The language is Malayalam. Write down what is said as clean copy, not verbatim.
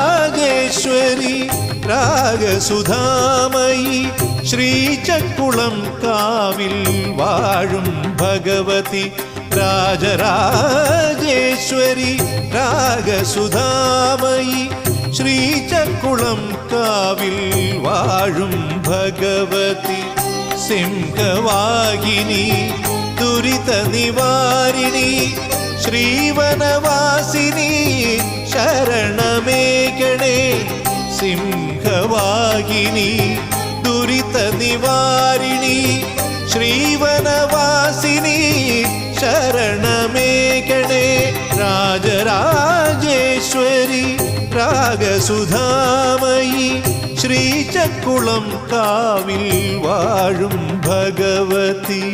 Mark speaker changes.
Speaker 1: രാജരാജേശ്വരി രാഗസുധാമയി ശ്രീചക്കുളം കാവിൽ വാഴും ഭഗവതി രാജരാജേശ്വരി രാഗസുധാമയി ശ്രീചക്കുളം കാവിൽ വാഴും ഭഗവതി സിംഹവാഹിനി ദുരിത നിവാരിണി ശ്രീവനവാസിനി ശരണമേകണേ സിംഹവാഹിനി ദുരിത നിവാരിണി ശ്രീവനവാസിനി ശരണമേകണേ രാജരാജേശ്വരി രാഗസുധാമയി ശ്രീചക്കുളം കാവിൽ വാഴും ഭഗവതി.